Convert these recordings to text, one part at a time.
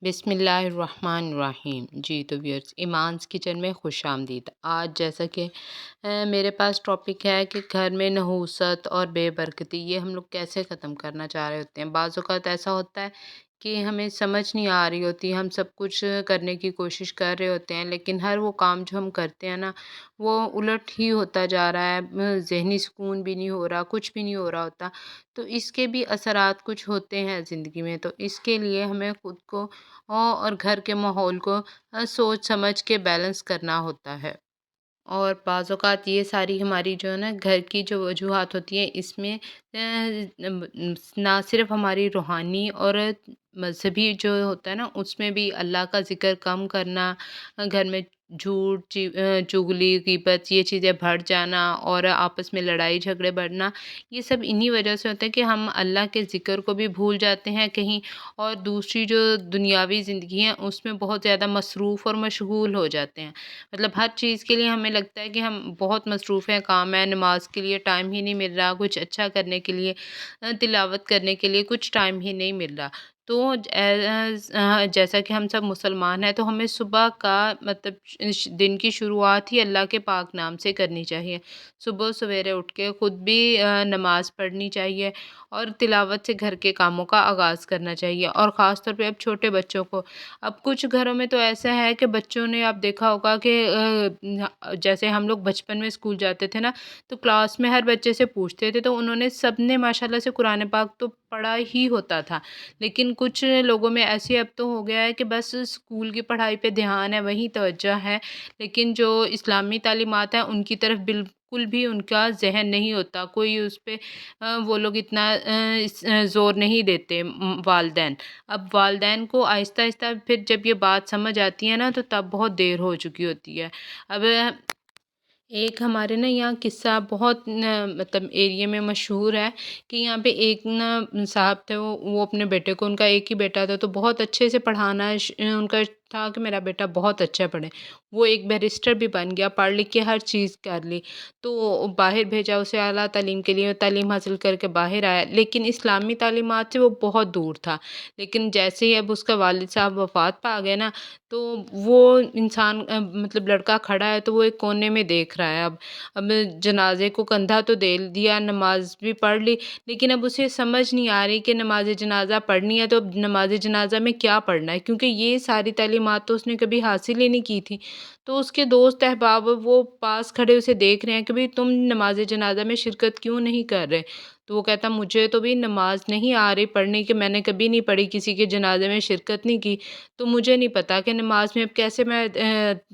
بسم اللہ الرحمن الرحیم۔ جی تو ویئرس ایمانس کچن میں خوش آمدید۔ آج جیسا کہ میرے پاس ٹاپک ہے کہ گھر میں نحوست اور بے برکتی یہ ہم لوگ کیسے ختم کرنا چاہ رہے ہوتے ہیں۔ بعض اوقات ایسا ہوتا ہے کہ ہمیں سمجھ نہیں آ رہی ہوتی، ہم سب کچھ کرنے کی کوشش کر رہے ہوتے ہیں لیکن ہر وہ کام جو ہم کرتے ہیں نا وہ الٹ ہی ہوتا جا رہا ہے، ذہنی سکون بھی نہیں ہو رہا، کچھ بھی نہیں ہو رہا ہوتا۔ تو اس کے بھی اثرات کچھ ہوتے ہیں زندگی میں، تو اس کے لیے ہمیں خود کو اور گھر کے ماحول کو سوچ سمجھ کے بیلنس کرنا ہوتا ہے۔ اور بعض اوقات یہ ساری ہماری جو ہے نا گھر کی جو وجوہات ہوتی ہیں اس میں نہ صرف ہماری روحانی اور مذہبی جو ہوتا ہے نا اس میں بھی اللہ کا ذکر کم کرنا، گھر میں جھوٹ چغلی غیبت یہ چیزیں بڑھ جانا اور آپس میں لڑائی جھگڑے بڑھنا، یہ سب انہی وجہ سے ہوتا ہے کہ ہم اللہ کے ذکر کو بھی بھول جاتے ہیں کہیں، اور دوسری جو دنیاوی زندگی ہے اس میں بہت زیادہ مصروف اور مشغول ہو جاتے ہیں۔ مطلب ہر چیز کے لیے ہمیں لگتا ہے کہ ہم بہت مصروف ہیں، کام ہے، نماز کے لیے ٹائم ہی نہیں مل رہا، کچھ اچھا کرنے کے لیے، تلاوت کرنے کے لیے کچھ ٹائم ہی نہیں مل رہا۔ تو جیسا کہ ہم سب مسلمان ہیں تو ہمیں صبح کا مطلب دن کی شروعات ہی اللہ کے پاک نام سے کرنی چاہیے۔ صبح سویرے اٹھ کے خود بھی نماز پڑھنی چاہیے اور تلاوت سے گھر کے کاموں کا آغاز کرنا چاہیے، اور خاص طور پہ اب چھوٹے بچوں کو، اب کچھ گھروں میں تو ایسا ہے کہ بچوں نے آپ دیکھا ہوگا کہ جیسے ہم لوگ بچپن میں اسکول جاتے تھے نا تو کلاس میں ہر بچے سے پوچھتے تھے تو انہوں نے سب نے ماشاءاللہ سے قرآن پاک تو پڑھا ہی ہوتا تھا، لیکن کچھ لوگوں میں ایسے اب تو ہو گیا ہے کہ بس اسکول کی پڑھائی پہ دھیان ہے، وہیں توجہ ہے، لیکن جو اسلامی تعلیمات ہیں ان کی طرف بالکل بھی ان کا ذہن نہیں ہوتا، کوئی اس پہ وہ لوگ اتنا زور نہیں دیتے والدین۔ اب والدین کو آہستہ آہستہ پھر جب یہ بات سمجھ آتی ہے نا تو تب بہت دیر ہو چکی ہوتی ہے۔ اب ایک ہمارے نا یہاں قصہ بہت مطلب ایریے میں مشہور ہے کہ یہاں پہ ایک نا صاحب تھے، وہ اپنے بیٹے کو، ان کا ایک ہی بیٹا تھا تو بہت اچھے سے پڑھانا ان کا تھا کہ میرا بیٹا بہت اچھا پڑھے۔ وہ ایک بیرسٹر بھی بن گیا، پڑھ لکھ کے ہر چیز کر لی، تو باہر بھیجا اسے اعلیٰ تعلیم کے لیے، تعلیم حاصل کر کے باہر آیا، لیکن اسلامی تعلیمات سے وہ بہت دور تھا۔ لیکن جیسے ہی اب اس کا والد صاحب وفات پا گئے نا تو وہ انسان مطلب لڑکا کھڑا ہے تو وہ ایک کونے میں دیکھ رہا ہے۔ اب جنازے کو کندھا تو دے دیا، نماز بھی پڑھ لی، لیکن اب اسے سمجھ نہیں آ رہی کہ نماز جنازہ پڑھنی ہے تو اب نماز جنازہ میں کیا پڑھنا ہے، کیونکہ یہ ساری تعلیمات تو اس نے کبھی حاصل ہی نہیں کی تھی۔ تو اس کے دوست احباب وہ پاس کھڑے اسے دیکھ رہے ہیں کہ بھئی تم نماز جنازہ میں شرکت کیوں نہیں کر رہے؟ تو وہ کہتا مجھے تو بھی نماز نہیں آ رہی پڑھنے کہ میں نے کبھی نہیں پڑھی، کسی کے جنازے میں شرکت نہیں کی، تو مجھے نہیں پتا کہ نماز میں اب کیسے میں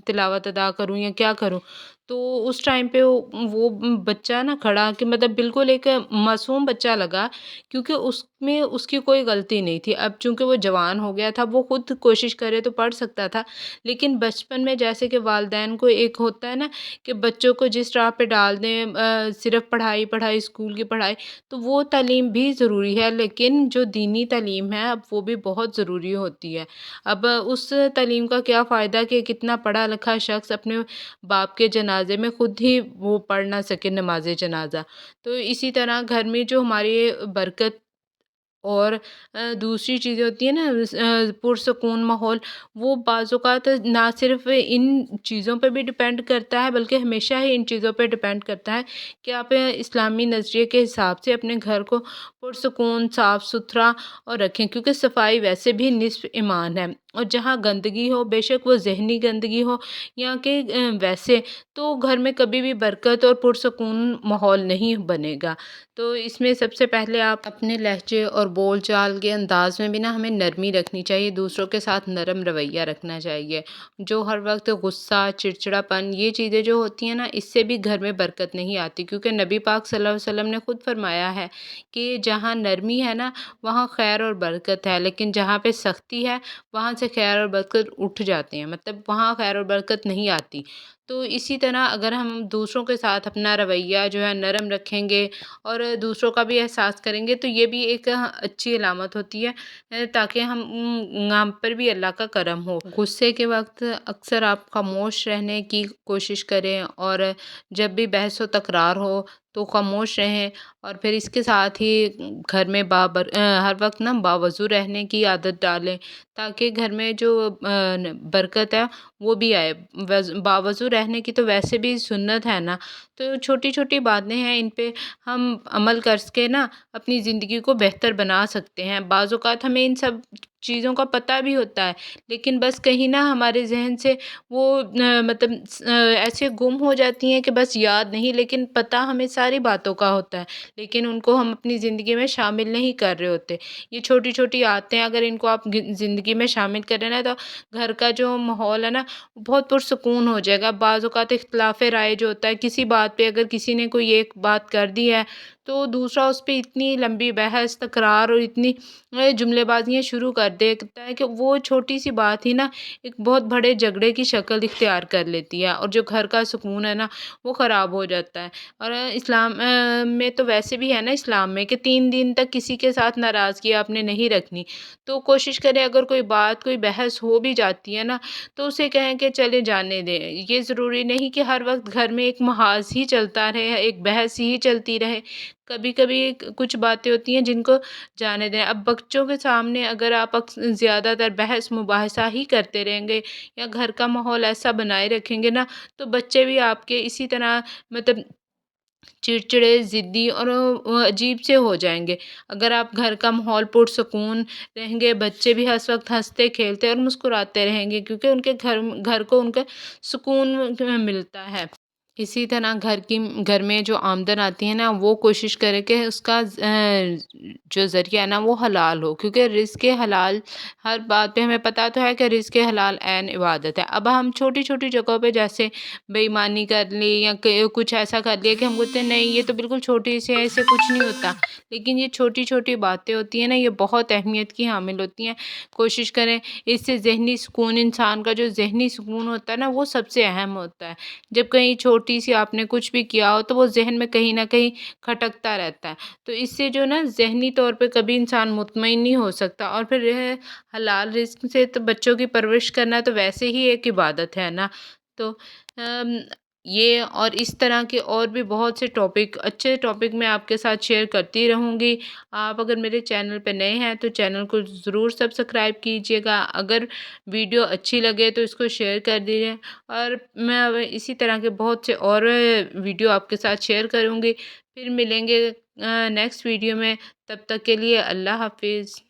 تلاوت ادا کروں یا کیا کروں۔ تو اس ٹائم پہ وہ بچہ نا کھڑا کہ مطلب بالکل ایک معصوم بچہ لگا، کیونکہ اس میں اس کی کوئی غلطی نہیں تھی۔ اب چونکہ وہ جوان ہو گیا تھا، وہ خود کوشش کرے تو پڑھ سکتا تھا، لیکن بچپن میں جیسے کہ والدین کو ایک ہوتا ہے نا کہ بچوں کو جس راہ پہ ڈال دیں، صرف پڑھائی پڑھائی، اسکول کی پڑھائی، تو وہ تعلیم بھی ضروری ہے، لیکن جو دینی تعلیم ہے اب وہ بھی بہت ضروری ہوتی ہے۔ اب اس تعلیم کا کیا فائدہ کہ کتنا پڑھا لکھا شخص اپنے باپ کے جنازے میں خود ہی وہ پڑھ نہ سکے نماز جنازہ۔ تو اسی طرح گھر میں جو ہماری برکت اور دوسری چیزیں ہوتی ہیں نا، پرسکون ماحول، وہ بعض اوقات نہ صرف ان چیزوں پہ بھی ڈپینڈ کرتا ہے بلکہ ہمیشہ ہی ان چیزوں پہ ڈپینڈ کرتا ہے کہ آپ اسلامی نظریے کے حساب سے اپنے گھر کو پرسکون صاف ستھرا اور رکھیں، کیونکہ صفائی ویسے بھی نصف ایمان ہے، اور جہاں گندگی ہو، بے شک وہ ذہنی گندگی ہو یا کہ ویسے، تو گھر میں کبھی بھی برکت اور پرسکون ماحول نہیں بنے گا۔ تو اس میں سب سے پہلے آپ اپنے لہجے اور بول چال کے انداز میں بھی نا ہمیں نرمی رکھنی چاہیے، دوسروں کے ساتھ نرم رویہ رکھنا چاہیے۔ جو ہر وقت غصہ چڑچڑاپن یہ چیزیں جو ہوتی ہیں نا اس سے بھی گھر میں برکت نہیں آتی، کیونکہ نبی پاک صلی اللہ علیہ وسلم نے خود فرمایا ہے کہ جہاں نرمی ہے نا وہاں خیر اور برکت ہے، لیکن جہاں پہ سختی ہے وہاں سے خیر اور برکت اٹھ جاتے ہیں، مطلب وہاں خیر اور برکت نہیں آتی۔ تو اسی طرح اگر ہم دوسروں کے ساتھ اپنا رویہ جو ہے نرم رکھیں گے اور دوسروں کا بھی احساس کریں گے تو یہ بھی ایک اچھی علامت ہوتی ہے، تاکہ ہم پر بھی اللہ کا کرم ہو۔ غصے کے وقت اکثر آپ خاموش رہنے کی کوشش کریں، اور جب بھی بحث و تکرار ہو تو خاموش رہیں، اور پھر اس کے ساتھ ہی گھر میں ہر وقت نا باوضو رہنے کی عادت ڈالیں، تاکہ گھر میں جو برکت ہے وہ بھی آئے۔ باوضو رہنے کی تو ویسے بھی سنت ہے نا، تو چھوٹی چھوٹی باتیں ہیں، ان پہ ہم عمل کر کے نا اپنی زندگی کو بہتر بنا سکتے ہیں۔ بعض اوقات ہمیں ان سب چیزوں کا پتہ بھی ہوتا ہے، لیکن بس کہیں نہ ہمارے ذہن سے وہ مطلب ایسے گم ہو جاتی ہیں کہ بس یاد نہیں، لیکن پتہ ہمیں ساری باتوں کا ہوتا ہے، لیکن ان کو ہم اپنی زندگی میں شامل نہیں کر رہے ہوتے۔ یہ چھوٹی چھوٹی عادتیں اگر ان کو آپ زندگی میں شامل کریں نا، تو گھر کا جو ماحول ہے نا بہت پرسکون ہو جائے گا۔ بعض اوقات اختلاف رائے جو ہوتا ہے کسی بات پہ، اگر کسی نے کوئی ایک بات کر دی ہے تو دوسرا اس پہ اتنی لمبی بحث تکرار اور اتنی جملے بازیاں شروع کر دیتا ہے کہ وہ چھوٹی سی بات ہی نا ایک بہت بڑے جھگڑے کی شکل اختیار کر لیتی ہے، اور جو گھر کا سکون ہے نا وہ خراب ہو جاتا ہے۔ اور اسلام میں تو ویسے بھی ہے نا، اسلام میں کہ 3 دن تک کسی کے ساتھ ناراضگی آپ نے نہیں رکھنی۔ تو کوشش کریں اگر کوئی بات کوئی بحث ہو بھی جاتی ہے نا تو اسے کہیں کہ چلے جانے دیں۔ یہ ضروری نہیں کہ ہر وقت گھر میں ایک محاذ ہی چلتا رہے، ایک بحث ہی چلتی رہے۔ کبھی کبھی کچھ باتیں ہوتی ہیں جن کو جانے دیں۔ اب بچوں کے سامنے اگر آپ زیادہ تر بحث مباحثہ ہی کرتے رہیں گے یا گھر کا ماحول ایسا بنائے رکھیں گے نا، تو بچے بھی آپ کے اسی طرح مطلب چڑچڑے، ضدی اور عجیب سے ہو جائیں گے۔ اگر آپ گھر کا ماحول پرسکون رہیں گے، بچے بھی ہر وقت ہنستے کھیلتے اور مسکراتے رہیں گے، کیونکہ ان کے گھر کو ان کا سکون ملتا ہے۔ اسی طرح گھر میں جو آمدن آتی ہے نا وہ کوشش کرے کہ اس کا جو ذریعہ ہے نا وہ حلال ہو، کیونکہ رزق حلال ہر بات پہ ہمیں پتہ تو ہے کہ رزق حلال عین عبادت ہے۔ اب ہم چھوٹی چھوٹی جگہوں پہ جیسے بے ایمانی کر لی یا کچھ ایسا کر لیا کہ ہم کہتے ہیں نہیں یہ تو بالکل چھوٹی سی ہے، اس سے کچھ نہیں ہوتا، لیکن یہ چھوٹی چھوٹی باتیں ہوتی ہیں نا یہ بہت اہمیت کی حامل ہوتی ہیں۔ کوشش کریں، اس سے ذہنی سکون، انسان کا جو ذہنی سکون ہوتا ہے نا وہ سب سے اہم ہوتا ہے۔ جب کہیں چھوٹی سی آپ نے کچھ بھی کیا ہو تو وہ ذہن میں کہیں نہ کہیں کھٹکتا رہتا ہے، تو اس سے جو نا ذہنی طور پہ کبھی انسان مطمئن نہیں ہو سکتا۔ اور پھر حلال رزق سے تو بچوں کی پرورش کرنا تو ویسے ہی ایک عبادت ہے نا۔ تو یہ اور اس طرح کے اور بھی بہت سے اچھے ٹاپک میں آپ کے ساتھ شیئر کرتی رہوں گی۔ آپ اگر میرے چینل پہ نئے ہیں تو چینل کو ضرور سبسکرائب کیجیے گا، اگر ویڈیو اچھی لگے تو اس کو شیئر کر دیجیے، اور میں اب اسی طرح کے بہت سے اور ویڈیو آپ کے ساتھ شیئر کروں گی۔ پھر ملیں گے نیکسٹ ویڈیو میں، تب تک کے لیے اللہ حافظ۔